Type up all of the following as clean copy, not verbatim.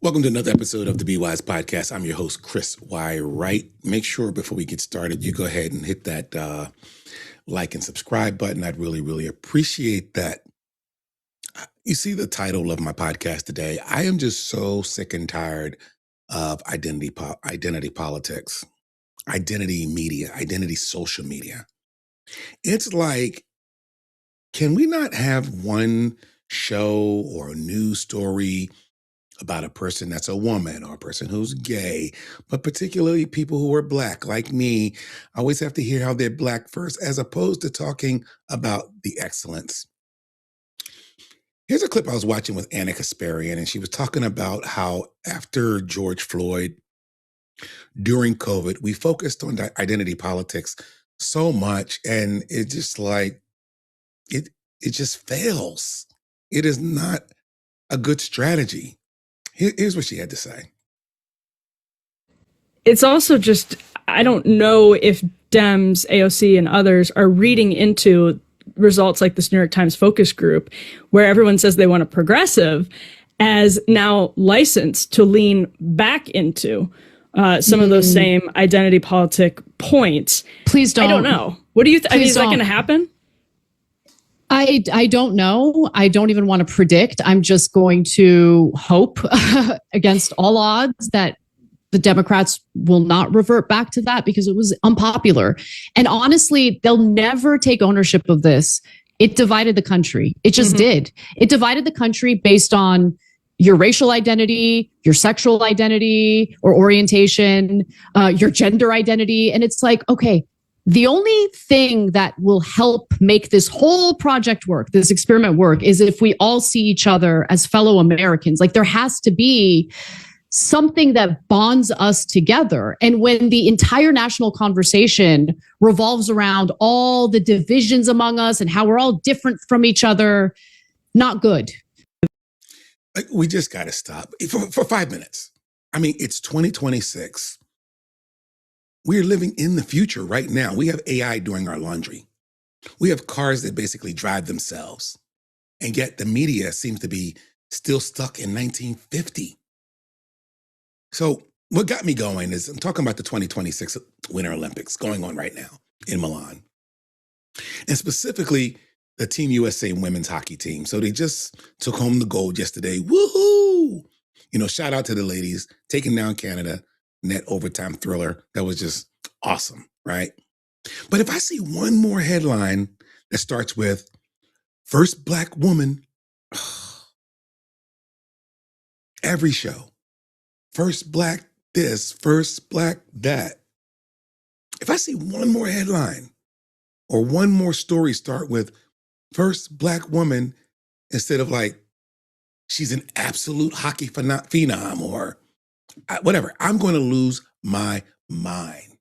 Welcome to another episode of the Be Wise Podcast. I'm your host, Chris Y. Wright. Make sure before we get started, you go ahead and hit that like and subscribe button. I'd really appreciate that. You see the title of my podcast today. I am just so sick and tired of identity politics, identity media, identity social media. It's like, can we not have one show or a news story about a person that's a woman or a person who's gay, but particularly people who are Black, like me? I always have to hear how they're Black first, as opposed to talking about the excellence. Here's a clip I was watching with Anna Kasparian, and she was talking about how after George Floyd, during COVID, we focused on identity politics so much, and it just like, it just fails. It is not a good strategy. Here's what she had to say. It's also just, I don't know if Dems, AOC, and others are reading into results like this New York Times focus group, where everyone says they want a progressive, as now licensed to lean back into some of those same identity politic points. Please don't. I don't know. What do you think? Is that going to happen? I don't know. I don't even want to predict. I'm just going to hope against all odds that the Democrats will not revert back to that, because it was unpopular. And honestly, they'll never take ownership of this. It divided the country. It just did. It divided the country based on your racial identity, your sexual identity or orientation, your gender identity. And it's like, okay, the only thing that will help make this whole project work, this experiment work, is if we all see each other as fellow Americans. Like, there has to be something that bonds us together. And when the entire national conversation revolves around all the divisions among us and how we're all different from each other, not good. We just got to stop for 5 minutes. I mean, it's 2026. We're living in the future right now. We have AI doing our laundry. We have cars that basically drive themselves. And yet the media seems to be still stuck in 1950. So what got me going is I'm talking about the 2026 Winter Olympics going on right now in Milan. And specifically the Team USA women's hockey team. So they just took home the gold yesterday. Woohoo! You know, shout out to the ladies taking down Canada. Net overtime thriller. That was just awesome, right? But if I see one more headline that starts with first Black woman, every show, first Black this, first Black that. If I see one more headline or one more story start with first Black woman, instead of like, she's an absolute hockey phenom or whatever, I'm going to lose my mind.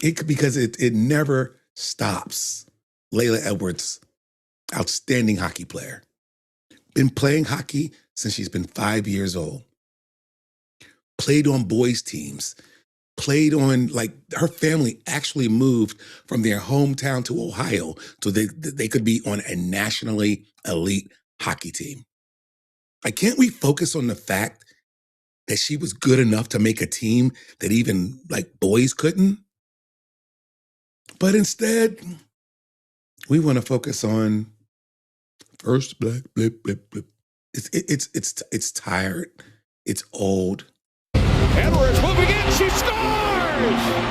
Because it never stops. Laila Edwards, outstanding hockey player. Been playing hockey since she's been 5 years old. Played on boys teams. Played on, like, her family actually moved from their hometown to Ohio so they could be on a nationally elite hockey team. Like, can't we focus on the fact that she was good enough to make a team that even like boys couldn't? But instead, we want to focus on first Black blip blip blip. It's tired. It's old. Edwards moving in, she scores!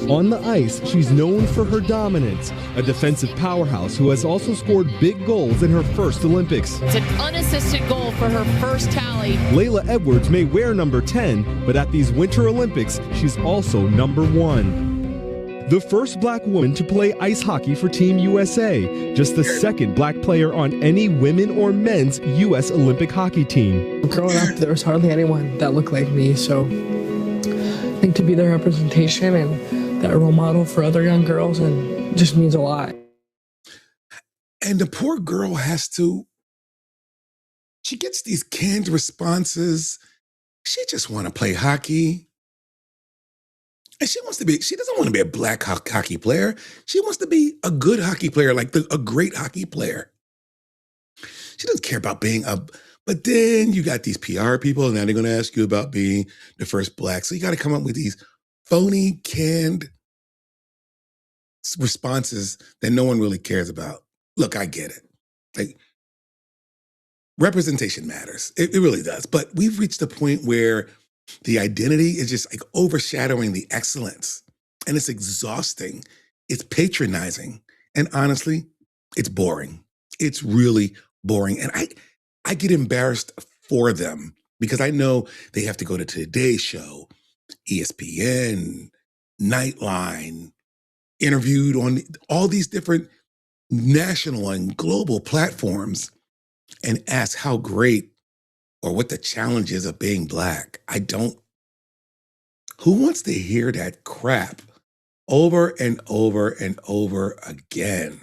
On the ice, she's known for her dominance, a defensive powerhouse who has also scored big goals in her first Olympics. It's an unassisted goal for her first tally. Laila Edwards may wear number 10, but at these Winter Olympics, she's also number 1. The first Black woman to play ice hockey for Team USA, just the second Black player on any women or men's U.S. Olympic hockey team. Growing up, there was hardly anyone that looked like me, so I think to be their representation and that role model for other young girls and just means a lot. And the poor girl she gets these canned responses. She just want to play hockey. And she doesn't want to be a Black hockey player. She wants to be a good hockey player, like a great hockey player. She doesn't care about being a But then you got these PR people, and now they're going to ask you about being the first black. So you got to come up with these phony, canned responses that no one really cares about. Look, I get it. Like, representation matters. It really does. But we've reached a point where the identity is just like overshadowing the excellence. And it's exhausting. It's patronizing. And honestly, it's boring. It's really boring. And I get embarrassed for them because I know they have to go to Today's Show, ESPN, Nightline, interviewed on all these different national and global platforms and ask how great or what the challenge is of being black. Who wants to hear that crap over and over and over again?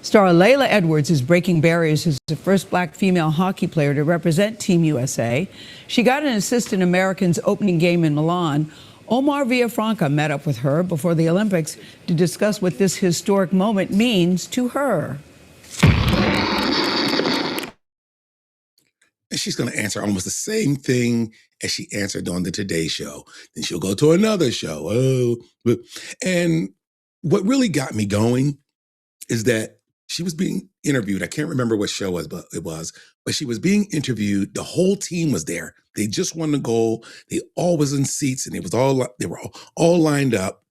Star Laila Edwards is breaking barriers as the first black female hockey player to represent Team USA. She got an assist in Americans' opening game in Milan. Omar Villafranca met up with her before the Olympics to discuss what this historic moment means to her. And she's going to answer almost the same thing as she answered on the Today Show. Then she'll go to another show. And what really got me going is that she was being interviewed. I can't remember what show it was, but she was being interviewed. The whole team was there. They just won the goal. They all was in seats, and they were all lined up.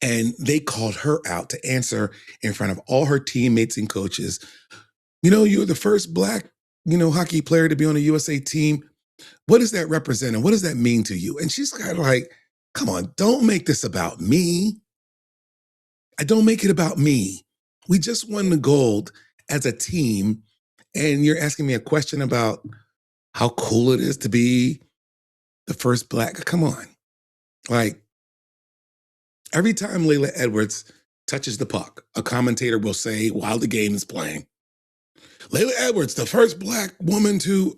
And they called her out to answer in front of all her teammates and coaches. You know, you're the first black, hockey player to be on a USA team. What does that represent? And what does that mean to you? And she's kind of like, come on, don't make this about me. I don't make it about me. We just won the gold as a team, and you're asking me a question about how cool it is to be the first black. Come on. Like, every time Laila Edwards touches the puck, a commentator will say while the game is playing, Laila Edwards, the first black woman to...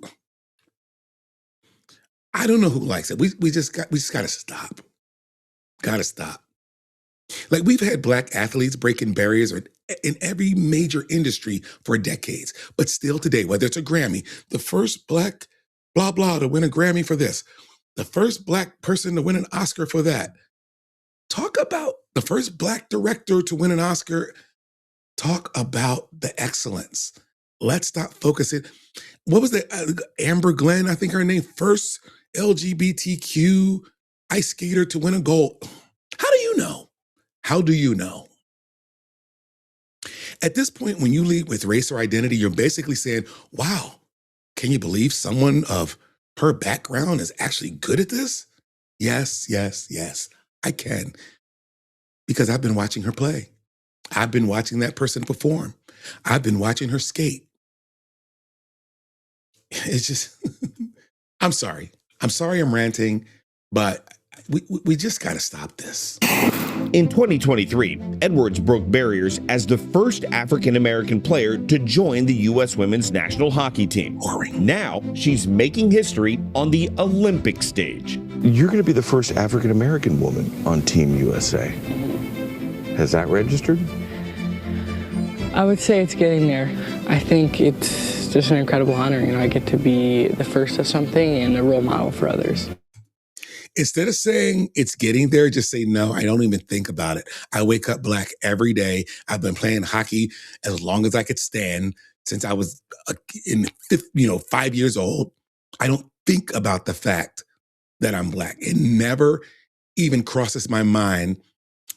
I don't know who likes it. We just got to stop. Got to stop. Like, we've had black athletes breaking barriers in every major industry for decades. But still today, whether it's a Grammy, the first black blah, blah to win a Grammy for this, the first black person to win an Oscar for that. Talk about the first black director to win an Oscar. Talk about the excellence. Let's stop focusing. What was that? Amber Glenn, I think her name, first LGBTQ ice skater to win a gold. How do you know? How do you know? At this point, when you lead with race or identity, you're basically saying, wow, can you believe someone of her background is actually good at this? Yes, yes, yes, I can. Because I've been watching her play. I've been watching that person perform. I've been watching her skate. It's just, I'm sorry. I'm ranting, but we just got to stop this. In 2023, Edwards broke barriers as the first African-American player to join the U.S. women's national hockey team. Boring. Now, she's making history on the Olympic stage. You're going to be the first African-American woman on Team USA. Has that registered? I would say it's getting there. I think it's just an incredible honor. I get to be the first of something and a role model for others. Instead of saying it's getting there, just say, no, I don't even think about it. I wake up black every day. I've been playing hockey as long as I could stand since I was 5 years old. I don't think about the fact that I'm black. It never even crosses my mind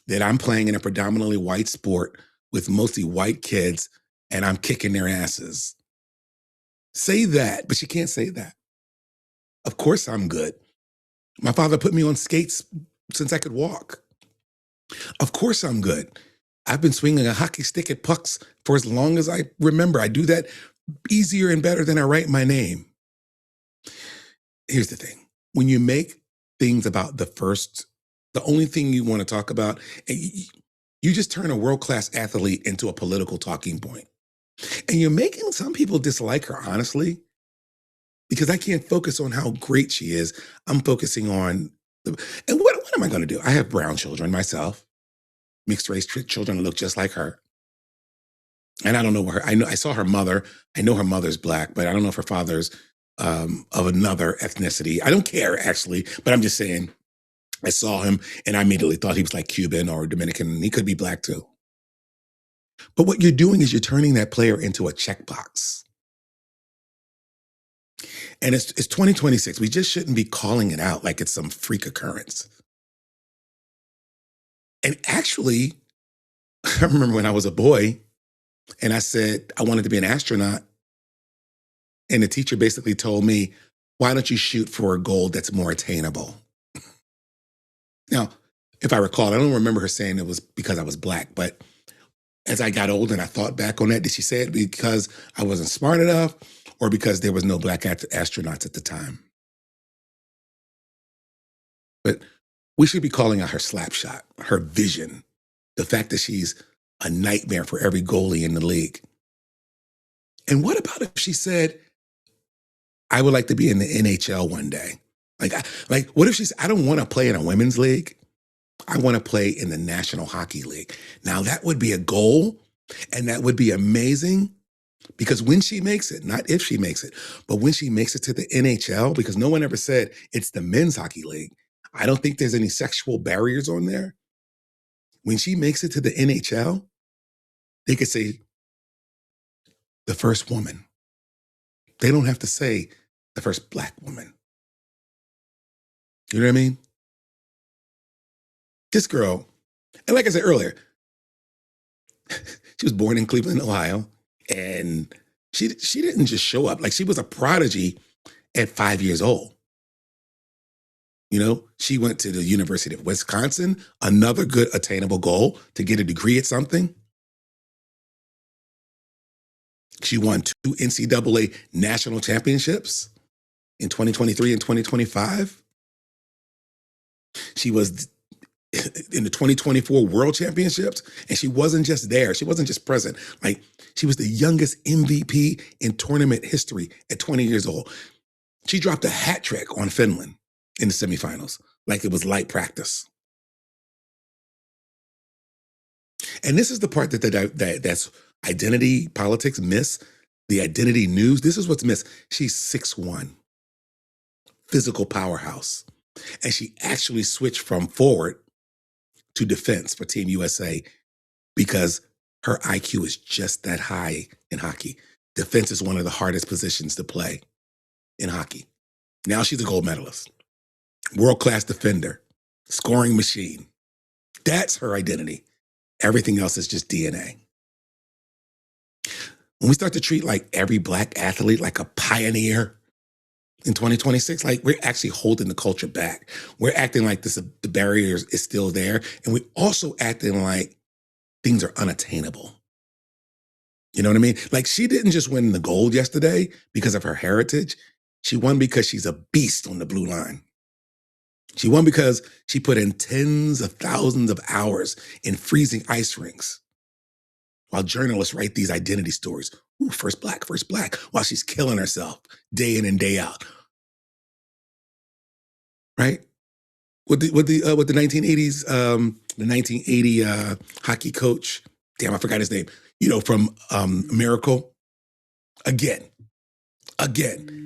that I'm playing in a predominantly white sport with mostly white kids and I'm kicking their asses. Say that, but you can't say that. Of course I'm good. My father put me on skates since I could walk. Of course I'm good. I've been swinging a hockey stick at pucks for as long as I remember. I do that easier and better than I write my name. Here's the thing. When you make things about the only thing you want to talk about, you just turn a world-class athlete into a political talking point. And you're making some people dislike her, honestly, because I can't focus on how great she is. I'm focusing on, and what am I going to do? I have brown children myself, mixed race children look just like her. And I don't know where I saw her mother. I know her mother's black, but I don't know if her father's of another ethnicity. I don't care actually, but I'm just saying I saw him and I immediately thought he was like Cuban or Dominican, and he could be black too. But what you're doing is you're turning that player into a checkbox. And it's 2026. We just shouldn't be calling it out like it's some freak occurrence. And actually, I remember when I was a boy and I said I wanted to be an astronaut. And the teacher basically told me, why don't you shoot for a goal that's more attainable? Now, if I recall, I don't remember her saying it was because I was black, but as I got older and I thought back on that, did she say it because I wasn't smart enough or because there was no black astronauts at the time? But we should be calling out her slap shot, her vision, the fact that she's a nightmare for every goalie in the league. And what about if she said, I would like to be in the NHL one day? Like, what if she's, I don't want to play in a women's league. I want to play in the National Hockey League. Now that would be a goal and that would be amazing because when she makes it, not if she makes it, but when she makes it to the NHL, because no one ever said it's the men's hockey league. I don't think there's any sexual barriers on there. When she makes it to the NHL, they could say the first woman. They don't have to say the first black woman. You know what I mean? This girl, and like I said earlier, she was born in Cleveland, Ohio, and she didn't just show up. Like she was a prodigy at 5 years old. You know, she went to the University of Wisconsin, another good attainable goal to get a degree at something. She won 2 NCAA national championships in 2023 and 2025. She was in the 2024 World Championships, and she wasn't just there. She wasn't just present. Like, she was the youngest MVP in tournament history at 20 years old. She dropped a hat trick on Finland in the semifinals, like it was light practice. And this is the part that's identity politics miss, the identity news. This is what's missed. She's 6'1", physical powerhouse. And she actually switched from forward to defense for Team USA because her IQ is just that high in hockey. Defense is one of the hardest positions to play in hockey. Now she's a gold medalist, world-class defender, scoring machine. That's her identity. Everything else is just DNA. When we start to treat like every black athlete like a pioneer in 2026, like we're actually holding the culture back. We're acting like the barrier is still there. And we're also acting like things are unattainable. You know what I mean? Like she didn't just win the gold yesterday because of her heritage. She won because she's a beast on the blue line. She won because she put in tens of thousands of hours in freezing ice rinks while journalists write these identity stories. Ooh, first black, while she's killing herself day in and day out. Right? With the 1980s, the 1980 hockey coach, damn, I forgot his name, you know, from Miracle. Again,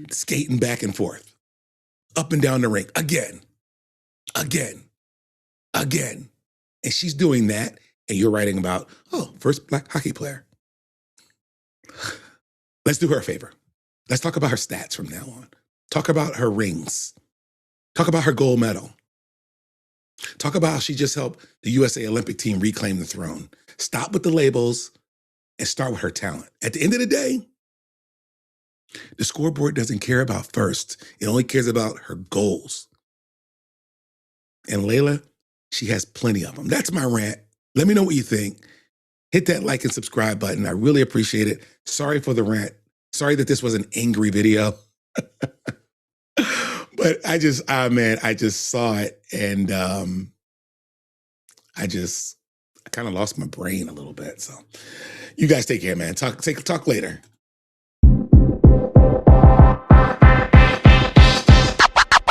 skating back and forth, up and down the rink, again. And she's doing that, and you're writing about, oh, first black hockey player. Let's do her a favor. Let's talk about her stats from now on. Talk about her rings. Talk about her gold medal. Talk about how she just helped the USA Olympic team reclaim the throne. Stop with the labels and start with her talent. At the end of the day, the scoreboard doesn't care about first. It only cares about her goals. And Laila, she has plenty of them. That's my rant. Let me know what you think. Hit that like and subscribe button. I really appreciate it. Sorry for the rant. Sorry that this was an angry video. But I just saw it and I kind of lost my brain a little bit. So you guys take care, man. Talk later.